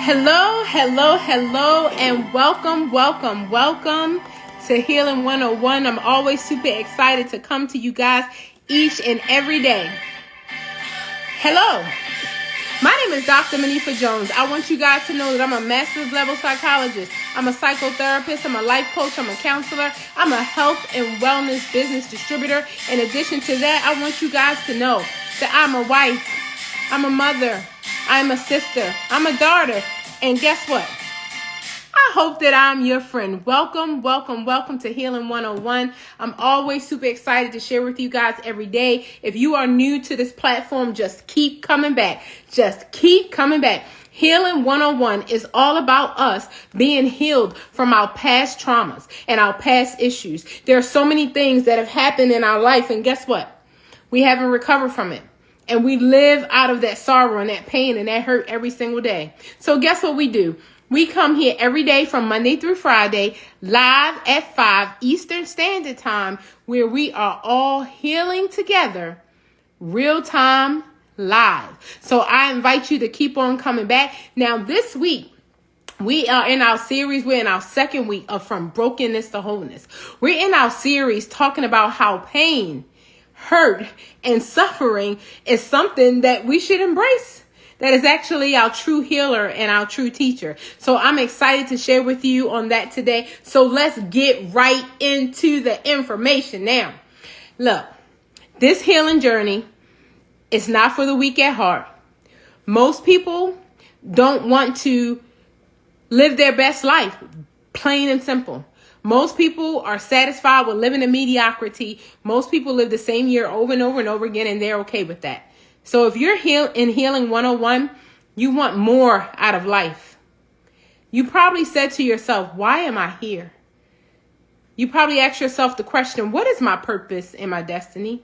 Hello, and welcome to Healing 101. I'm always super excited to come to you guys each and every day. Hello, my name is DrMonifa Jones. I want you guys to know that I'm a master's level psychologist. I'm a psychotherapist. I'm a life coach. I'm a counselor. I'm a health and wellness business distributor. In addition to that, I want you guys to know that I'm a wife. I'm a mother. I'm a sister. I'm a daughter. And guess what? I hope that I'm your friend. Welcome to Healing 101. I'm always super excited to share with you guys every day. If you are new to this platform, just keep coming back. Healing 101 is all about us being healed from our past traumas and our past issues. There are so many things that have happened in our life, and guess what? We haven't recovered from it. And we live out of that sorrow and that pain and that hurt every single day. So guess what we do? We come here every day from Monday through Friday, live at 5 Eastern Standard Time, where we are all healing together, real time, live. So I invite you to keep on coming back. Now this week, we are in our series. We're in our second week of From Brokenness to Wholeness. We're in our series talking about how pain, hurt, and suffering is something that we should embrace. That is actually our true healer and our true teacher. So I'm excited to share with you on that today. So let's get right into the information now. Look, this healing journey is not for the weak at heart. Most people don't want to live their best life, plain and simple. Most people are satisfied with living in mediocrity. Most people live the same year over and over again, and they're okay with that. So if you're in Healing 101, you want more out of life. You probably said to yourself, why am I here? You probably asked yourself the question, what is my purpose and my destiny?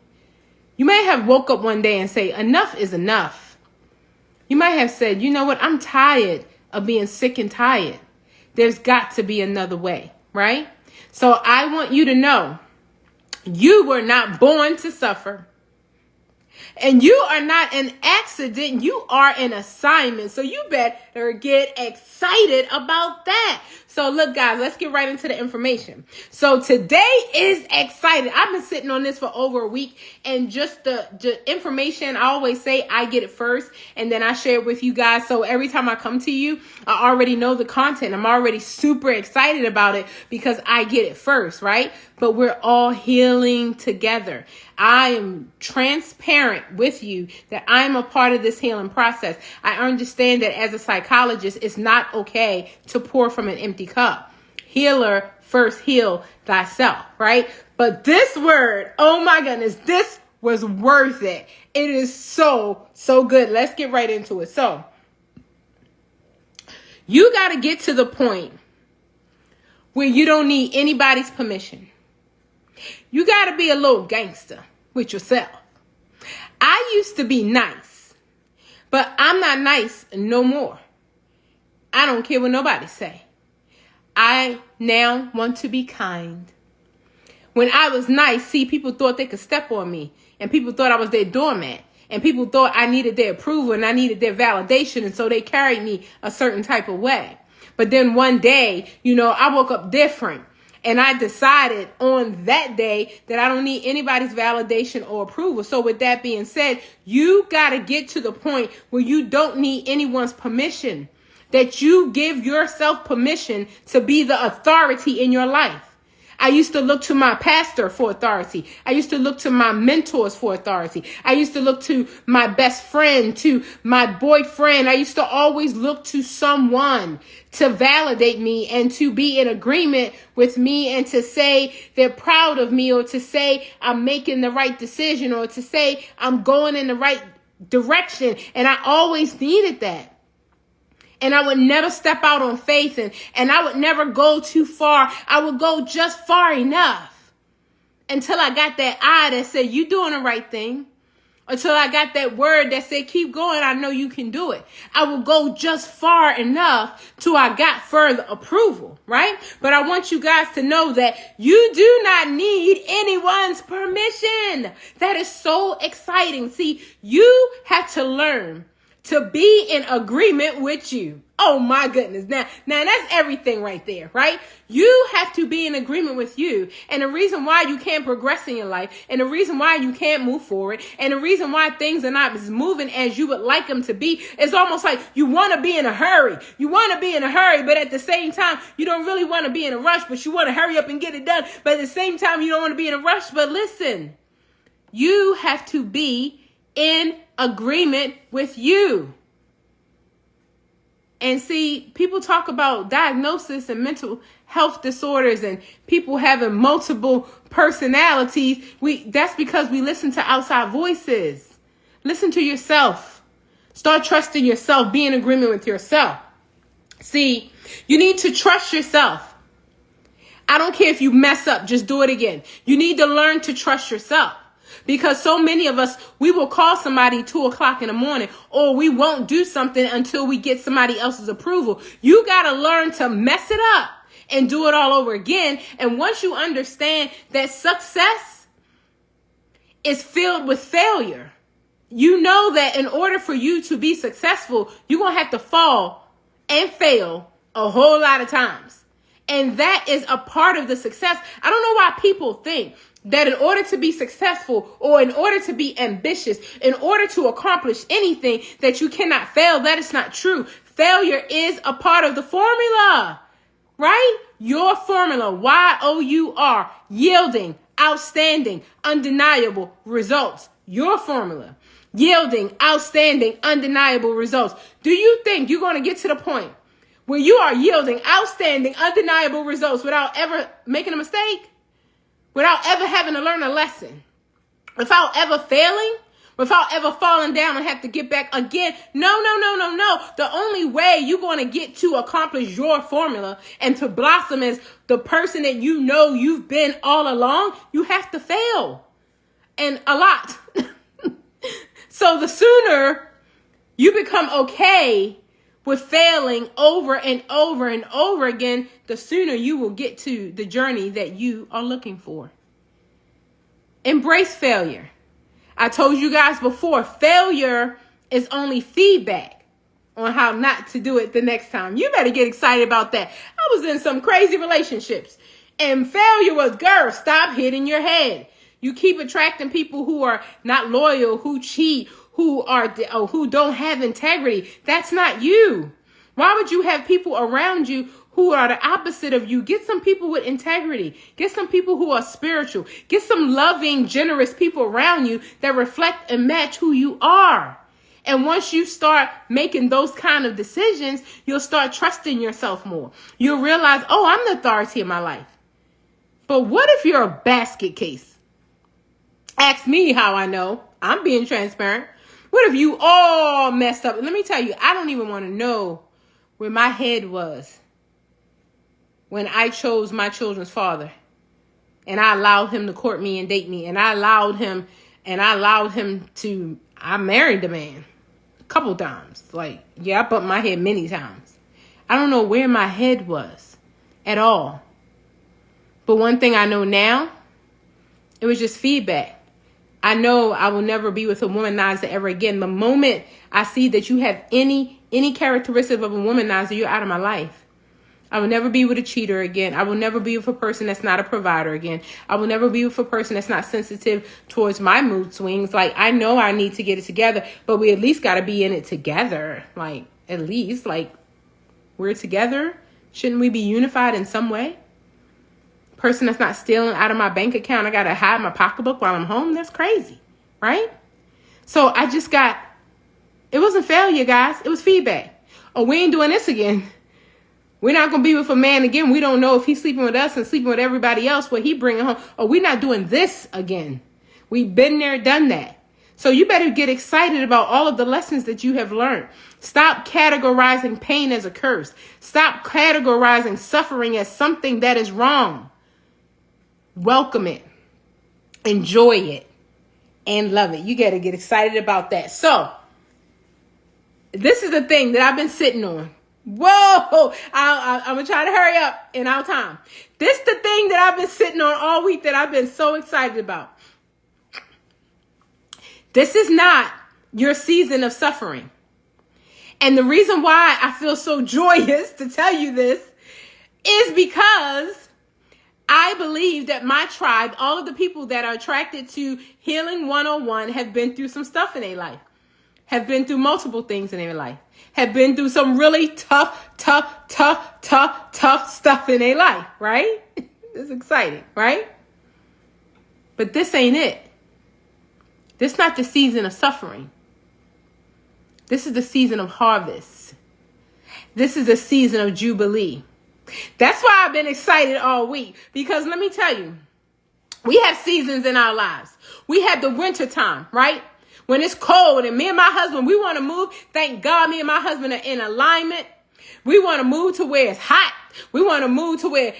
You may have woke up one day and say, enough is enough. You might have said, you know what? I'm tired of being sick and tired. There's got to be another way. Right? So I want you to know you were not born to suffer. And you are not an accident. You are an assignment. So you better get excited about that. So look, guys, let's get right into the information. So today is exciting. I've been sitting on this for over a week, and just the information, I always say I get it first and then I share it with you guys. So every time I come to you, I already know the content. I'm already super excited about it because I get it first, right? But we're all healing together. I am transparent with you that I'm a part of this healing process. I understand that as a psychologist, it's not okay to pour from an empty cup. Healer, first heal thyself, right? But this word, oh my goodness, this was worth it. It is so good. Let's get right into it. So you got to get to the point where you don't need anybody's permission. You got to be a little gangster with yourself. I used to be nice, but I'm not nice no more. I don't care what nobody say. I now want to be kind. When I was nice, see, people thought they could step on me, and people thought I was their doormat, and people thought I needed their approval and I needed their validation, and so they carried me a certain type of way. But then one day, I woke up different. And I decided on that day that I don't need anybody's validation or approval. So with that being said, you got to get to the point where you don't need anyone's permission, that you give yourself permission to be the authority in your life. I used to look to my pastor for authority. I used to look to my mentors for authority. I used to look to my best friend, to my boyfriend. I used to always look to someone to validate me and to be in agreement with me and to say they're proud of me, or to say I'm making the right decision, or to say I'm going in the right direction. And I always needed that. And I would never step out on faith, and I would never go too far. I would go just far enough until I got that eye that said, you doing the right thing. Until I got that word that said, keep going, I know you can do it. I would go just far enough till I got further approval, right? But I want you guys to know that you do not need anyone's permission. That is so exciting. See, you have to learn to be in agreement with you. Oh my goodness. Now that's everything right there, right? You have to be in agreement with you. And the reason why you can't progress in your life, and the reason why you can't move forward, and the reason why things are not moving as you would like them to be, is almost like you want to be in a hurry. You want to be in a hurry, but at the same time, you don't really want to be in a rush, but you want to hurry up and get it done. But at the same time, you don't want to be in a rush. But listen, you have to be in agreement with you. And see, people talk about diagnosis and mental health disorders and people having multiple personalities. That's because we listen to outside voices. Listen to yourself. Start trusting yourself. Be in agreement with yourself. See, you need to trust yourself. I don't care if you mess up, just do it again. You need to learn to trust yourself. Because so many of us, we will call somebody 2 o'clock in the morning, or we won't do something until we get somebody else's approval. You got to learn to mess it up and do it all over again. And once you understand that success is filled with failure, you know that in order for you to be successful, you're going to have to fall and fail a whole lot of times. And that is a part of the success. I don't know why people think that in order to be successful, or in order to be ambitious, in order to accomplish anything, that you cannot fail. That is not true. Failure is a part of the formula, right? Your formula, YOUR, yielding, outstanding, undeniable results. Your formula, yielding, outstanding, undeniable results. Do you think you're going to get to the point where you are yielding outstanding, undeniable results without ever making a mistake? Without ever having to learn a lesson, without ever failing, without ever falling down and have to get back again? No. The only way you're going to get to accomplish your formula and to blossom as the person that you know you've been all along, you have to fail. And a lot. So the sooner you become okay with failing over and over and over again, the sooner you will get to the journey that you are looking for. Embrace failure. I told you guys before, failure is only feedback on how not to do it the next time. You better get excited about that. I was in some crazy relationships, and failure was, girl, stop hitting your head. You keep attracting people who are not loyal, who cheat, who don't have integrity. That's not you. Why would you have people around you who are the opposite of you? Get some people with integrity. Get some people who are spiritual. Get some loving, generous people around you that reflect and match who you are. And once you start making those kind of decisions, you'll start trusting yourself more. You'll realize, oh, I'm the authority in my life. But what if you're a basket case? Ask me how I know. I'm being transparent. What if you all messed up? Let me tell you, I don't even want to know where my head was when I chose my children's father, and I allowed him to court me and date me, and I married the man a couple times. Like, yeah, I bumped my head many times. I don't know where my head was at all. But one thing I know now, it was just feedback. I know I will never be with a womanizer ever again. The moment I see that you have any characteristic of a womanizer, you're out of my life. I will never be with a cheater again. I will never be with a person that's not a provider again. I will never be with a person that's not sensitive towards my mood swings. Like, I know I need to get it together, but we at least got to be in it together. Like, at least, like, we're together. Shouldn't we be unified in some way? Person that's not stealing out of my bank account, I got to hide my pocketbook while I'm home. That's crazy, right? So it wasn't failure, guys. It was feedback. Oh, we ain't doing this again. We're not going to be with a man again. We don't know if he's sleeping with us and sleeping with everybody else, what he bringing home. Oh, we're not doing this again. We've been there, done that. So you better get excited about all of the lessons that you have learned. Stop categorizing pain as a curse. Stop categorizing suffering as something that is wrong. Welcome it, enjoy it, and love it. You got to get excited about that. So this is the thing that I've been sitting on. Whoa, I'm going to try to hurry up in our time. This is the thing that I've been sitting on all week that I've been so excited about. This is not your season of suffering. And the reason why I feel so joyous to tell you this is because I believe that my tribe, all of the people that are attracted to Healing 101, have been through some stuff in their life, have been through multiple things in their life, have been through some really tough stuff in their life, right? It's exciting, right? But this ain't it. This is not the season of suffering. This is the season of harvest. This is the season of jubilee. That's why I've been excited all week, because let me tell you, we have seasons in our lives. We have the winter time, right? When it's cold and me and my husband, we want to move. Thank God me and my husband are in alignment. We want to move to where it's hot. We want to move to where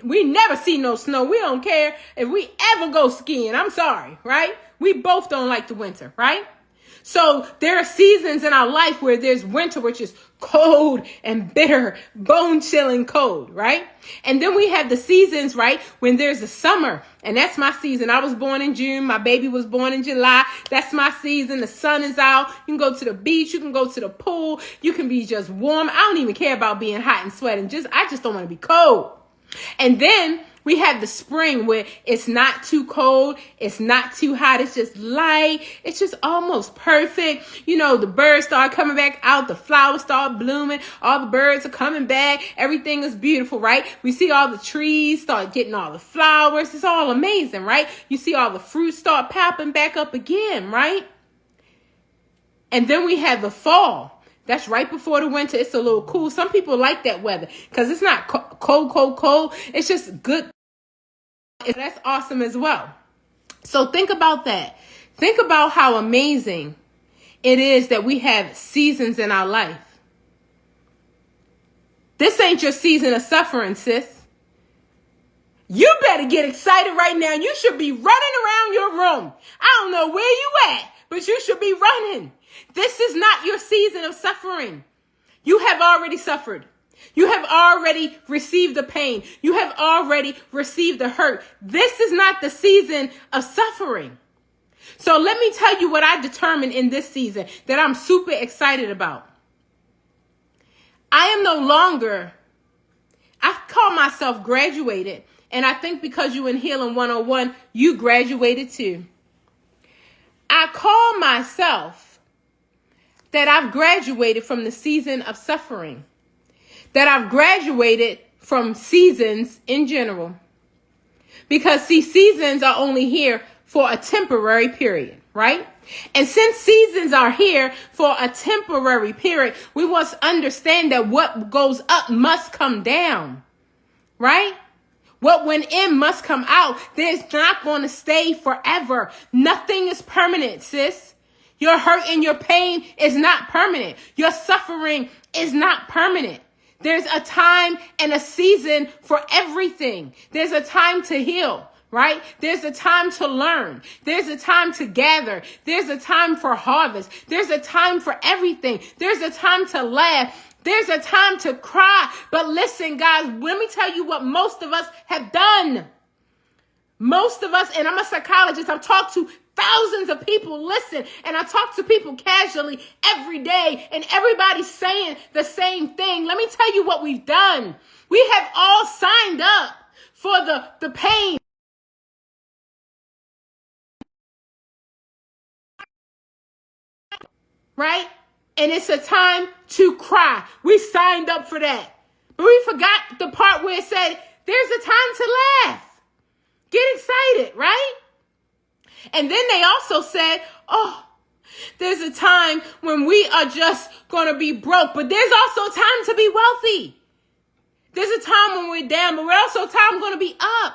we never see no snow. We don't care if we ever go skiing. I'm sorry, right? We both don't like the winter, right? So there are seasons in our life where there's winter, which is cold and bitter, bone-chilling cold, right? And then we have the seasons, right, when there's the summer. And that's my season. I was born in June. My baby was born in July. That's my season. The sun is out. You can go to the beach. You can go to the pool. You can be just warm. I don't even care about being hot and sweating. I just don't want to be cold. And then we have the spring where it's not too cold. It's not too hot. It's just light. It's just almost perfect. You know, the birds start coming back out. The flowers start blooming. All the birds are coming back. Everything is beautiful, right? We see all the trees start getting all the flowers. It's all amazing, right? You see all the fruits start popping back up again, right? And then we have the fall. That's right before the winter. It's a little cool. Some people like that weather because it's not cold. It's just good. That's awesome as well. So think about that. Think about how amazing it is that we have seasons in our life. This ain't your season of suffering, sis. You better get excited right now. You should be running around your room. I don't know where you at, but you should be running. This is not your season of suffering. You have already suffered. You have already received the pain. You have already received the hurt. This is not the season of suffering. So let me tell you what I determined in this season that I'm super excited about. I am no longer, I call myself graduated. And I think because you in Healing 101, you graduated too. I call myself that I've graduated from the season of suffering. That I've graduated from seasons in general. Because see, seasons are only here for a temporary period, right? And since seasons are here for a temporary period, we must understand that what goes up must come down, right? What went in must come out. There's not going to stay forever. Nothing is permanent, sis. Your hurt and your pain is not permanent. Your suffering is not permanent. There's a time and a season for everything. There's a time to heal, right? There's a time to learn. There's a time to gather. There's a time for harvest. There's a time for everything. There's a time to laugh. There's a time to cry. But listen, guys, let me tell you what most of us have done. Most of us, and I'm a psychologist, I've talked to thousands of people, listen, and I talk to people casually every day, and everybody's saying the same thing. Let me tell you what we've done. We have all signed up for the pain. Right? And it's a time to cry. We signed up for that. But we forgot the part where it said, there's a time to laugh. Get excited, right? And then they also said, oh, there's a time when we are just going to be broke, but there's also time to be wealthy. There's a time when we're down, but we're also time going to be up.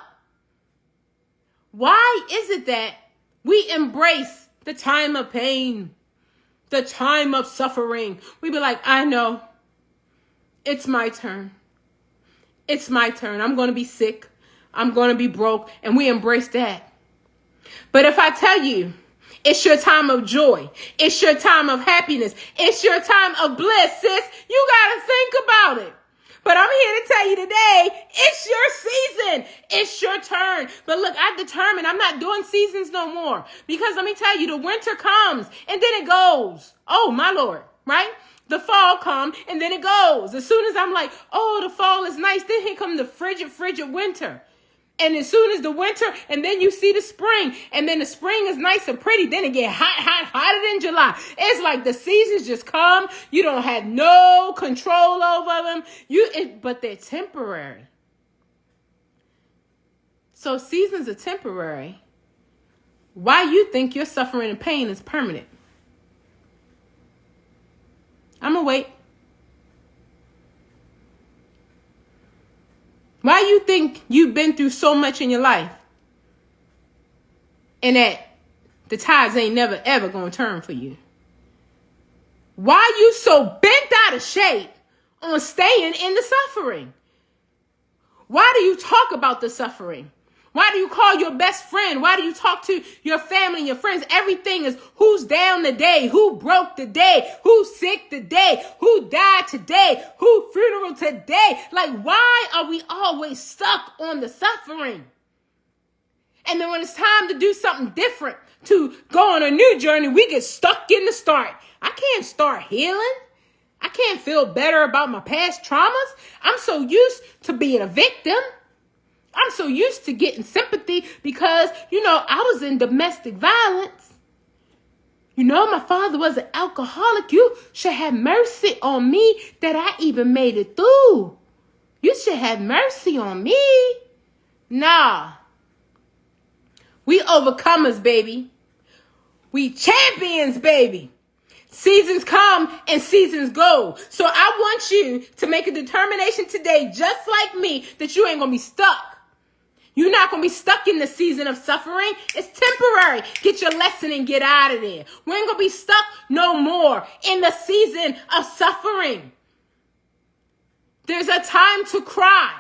Why is it that we embrace the time of pain, the time of suffering? We be like, I know, it's my turn. It's my turn. I'm going to be sick. I'm going to be broke. And we embrace that. But if I tell you, it's your time of joy. It's your time of happiness. It's your time of bliss, sis. You got to think about it. But I'm here to tell you today, it's your season. It's your turn. But look, I determined I'm not doing seasons no more. Because let me tell you, the winter comes and then it goes. Oh, my Lord. right? The fall come and then it goes. As soon as I'm like, oh, the fall is nice, then here come the frigid winter. And as soon as the winter, and then you see the spring, and then the spring is nice and pretty, then it get hotter than July. It's like the seasons just come. You don't have no control over them. But they're temporary. So seasons are temporary. Why you think your suffering and pain is permanent? I'm gonna wait. Why you think you've been through so much in your life and that the tides ain't never ever gonna turn for you? Why you so bent out of shape on staying in the suffering? Why do you talk about the suffering? Why do you call your best friend? Why do you talk to your family and your friends? Everything is who's down today, who broke today, who's sick today, who died today, who funeral today. Like, why are we always stuck on the suffering? And then when it's time to do something different, to go on a new journey, we get stuck in the start. I can't start healing. I can't feel better about my past traumas. I'm so used to being a victim. I'm so used to getting sympathy because, I was in domestic violence. My father was an alcoholic. You should have mercy on me that I even made it through. You should have mercy on me. Nah. We overcomers, baby. We champions, baby. Seasons come and seasons go. So I want you to make a determination today, just like me, that you ain't going to be stuck. You're not going to be stuck in the season of suffering. It's temporary. Get your lesson and get out of there. We ain't going to be stuck no more in the season of suffering. There's a time to cry.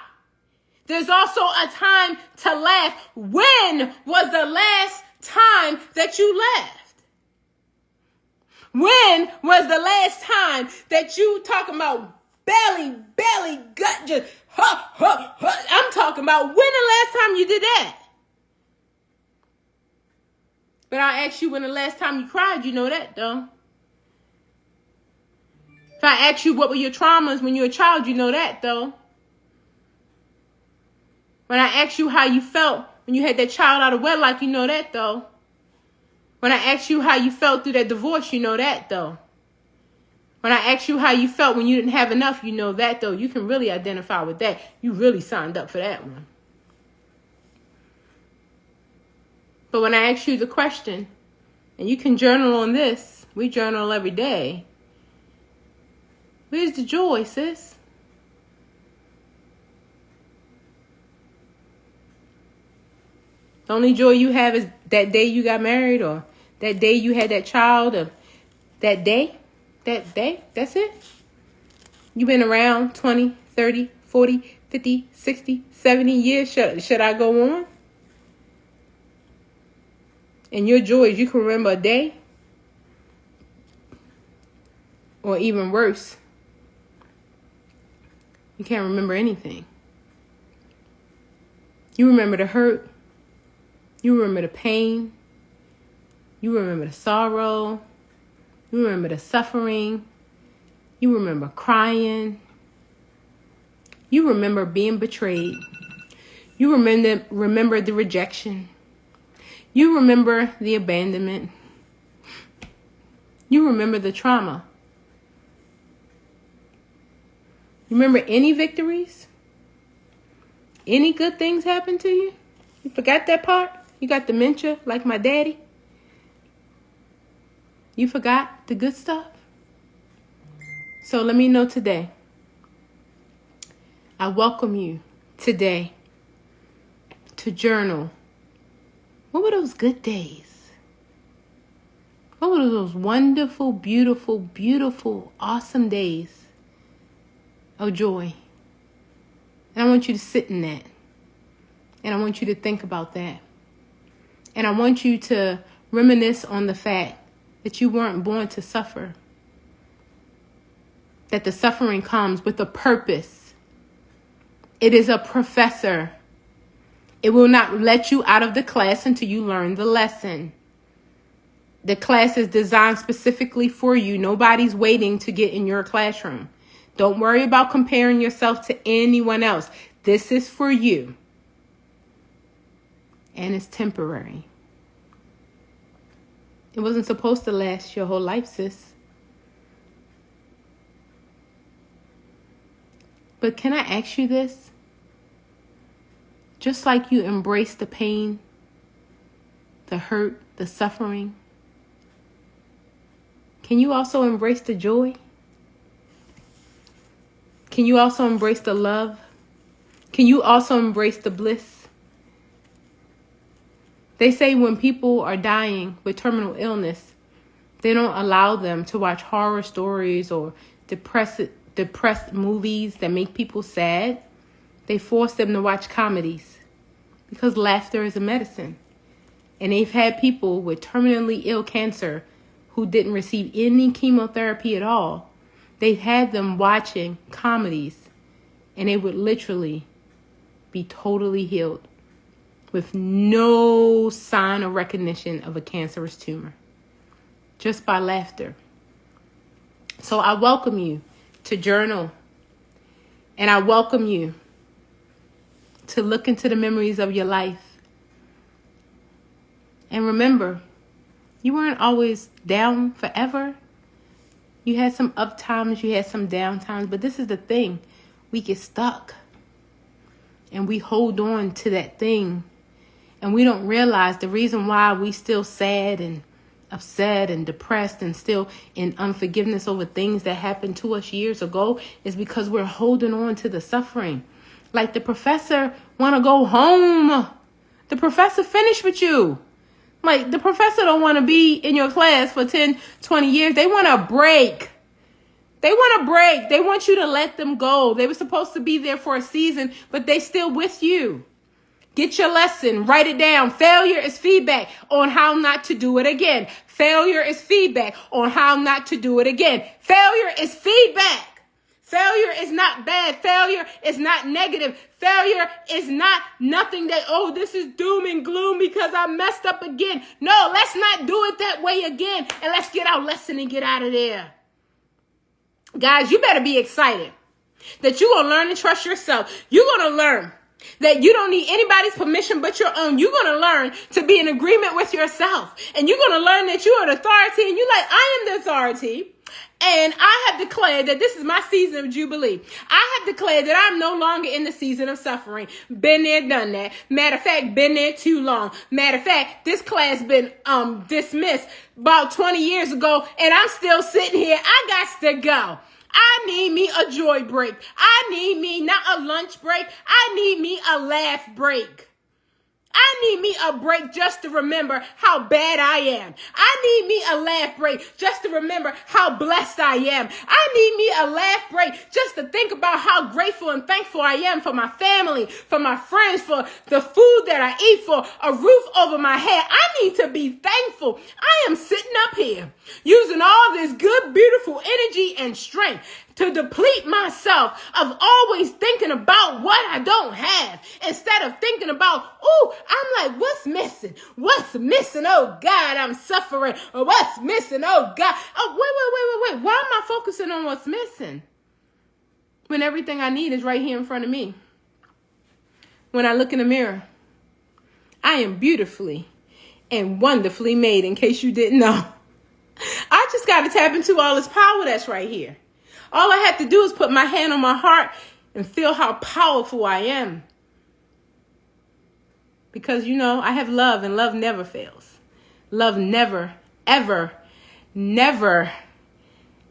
There's also a time to laugh. When was the last time that you laughed? When was the last time that you talking about belly, gut, just I'm talking about when the last time you did that? But I ask you when the last time you cried, you know that though. If I ask you what were your traumas when you were a child, you know that though. When I ask you how you felt when you had that child out of wedlock, you know that though. When I ask you how you felt through that divorce, you know that though. When I ask you how you felt when you didn't have enough, you know that, though. You can really identify with that. You really signed up for that one. But when I ask you the question, and you can journal on this, we journal every day. Where's the joy, sis? The only joy you have is that day you got married, or that day you had that child, or that day. That's it. You've been around 20, 30, 40, 50, 60, 70 years. Should I go on? And your joy is you can remember a day. Or even worse, you can't remember anything. You remember the hurt. You remember the pain. You remember the sorrow. You remember the suffering. You remember crying. You remember being betrayed. You remember the rejection. You remember the abandonment. You remember the trauma. You remember any victories? Any good things happen to you? You forgot that part? You got dementia like my daddy? You forgot the good stuff? So let me know today. I welcome you today to journal. What were those good days? What were those wonderful, beautiful, beautiful, awesome days of joy? And I want you to sit in that. And I want you to think about that. And I want you to reminisce on the fact that you weren't born to suffer. That the suffering comes with a purpose. It is a professor. It will not let you out of the class until you learn the lesson. The class is designed specifically for you. Nobody's waiting to get in your classroom. Don't worry about comparing yourself to anyone else. This is for you. And it's temporary. It wasn't supposed to last your whole life, sis. But can I ask you this? Just like you embrace the pain, the hurt, the suffering, can you also embrace the joy? Can you also embrace the love? Can you also embrace the bliss? They say when people are dying with terminal illness, they don't allow them to watch horror stories or depressed movies that make people sad. They force them to watch comedies because laughter is a medicine. And they've had people with terminally ill cancer who didn't receive any chemotherapy at all. They've had them watching comedies and they would literally be totally healed with no sign or recognition of a cancerous tumor, just by laughter. So I welcome you to journal, and I welcome you to look into the memories of your life. And remember, you weren't always down forever. You had some up times, you had some down times, but this is the thing. We get stuck and we hold on to that thing, and we don't realize the reason why we still sad and upset and depressed and still in unforgiveness over things that happened to us years ago is because we're holding on to the suffering. Like the professor want to go home. The professor finished with you. Like the professor don't want to be in your class for 10, 20 years. They want a break. They want a break. They want you to let them go. They were supposed to be there for a season, but they still with you. Get your lesson. Write it down. Failure is feedback on how not to do it again. Failure is feedback on how not to do it again. Failure is feedback. Failure is not bad. Failure is not negative. Failure is not nothing that, oh, this is doom and gloom because I messed up again. No, let's not do it that way again. And let's get our lesson and get out of there. Guys, you better be excited that you're going to learn to trust yourself. You're going to learn that you don't need anybody's permission but your own. You're going to learn to be in agreement with yourself. And you're going to learn that you are the authority. And you're like, I am the authority. And I have declared that this is my season of Jubilee. I have declared that I'm no longer in the season of suffering. Been there, done that. Matter of fact, been there too long. Matter of fact, this class been dismissed about 20 years ago. And I'm still sitting here. I got to go. I need me a joy break. I need me not a lunch break. I need me a laugh break. I need me a break just to remember how bad I am. I need me a laugh break just to remember how blessed I am. I need me a laugh break just to think about how grateful and thankful I am for my family, for my friends, for the food that I eat, for a roof over my head. I need to be thankful. I am sitting up here using all this good, beautiful energy and strength to deplete myself of always thinking about what I don't have instead of thinking about, oh, I'm like, what's missing? What's missing? Oh, God, I'm suffering. Or what's missing? Oh, God. Oh, wait. Why am I focusing on what's missing when everything I need is right here in front of me? When I look in the mirror, I am beautifully and wonderfully made, in case you didn't know. I just got to tap into all this power that's right here. All I have to do is put my hand on my heart and feel how powerful I am. Because, I have love, and love never fails. Love never, ever, never,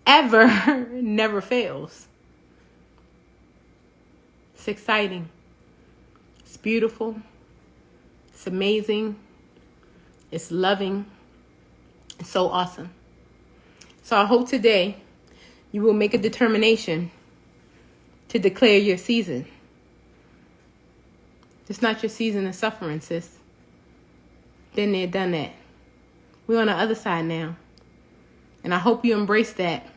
ever, never fails. It's exciting. It's beautiful. It's amazing. It's loving. It's so awesome. So I hope today you will make a determination to declare your season. It's not your season of suffering, sis. Been there, done that. We're on the other side now. And I hope you embrace that.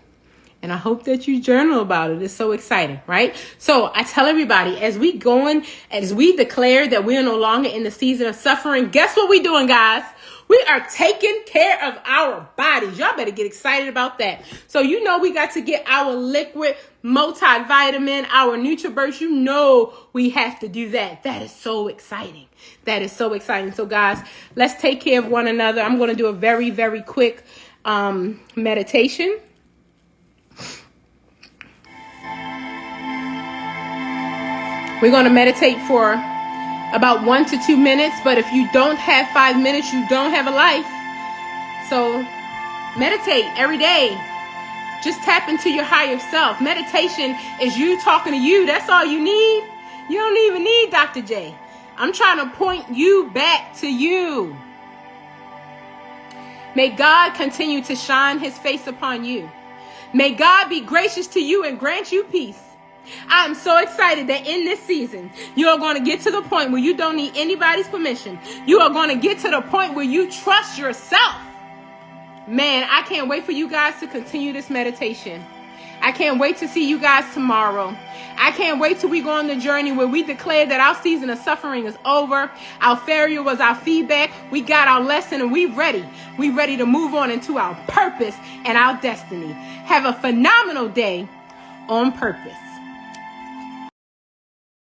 And I hope that you journal about it. It's so exciting, right? So I tell everybody, as we declare that we are no longer in the season of suffering, guess what we're doing, guys? We are taking care of our bodies. Y'all better get excited about that. So we got to get our liquid multivitamin, our NutriBurst. We have to do that. That is so exciting. That is so exciting. So guys, let's take care of one another. I'm going to do a very, very quick meditation. We're going to meditate for about 1 to 2 minutes, but if you don't have 5 minutes, you don't have a life. So meditate every day. Just tap into your higher self. Meditation is you talking to you. That's all you need. You don't even need Dr. J. I'm trying to point you back to you. May God continue to shine his face upon you. May God be gracious to you and grant you peace. I'm so excited that in this season, you are going to get to the point where you don't need anybody's permission. You are going to get to the point where you trust yourself. Man, I can't wait for you guys to continue this meditation. I can't wait to see you guys tomorrow. I can't wait till we go on the journey where we declare that our season of suffering is over. Our failure was our feedback. We got our lesson and we're ready. We're ready to move on into our purpose and our destiny. Have a phenomenal day on purpose.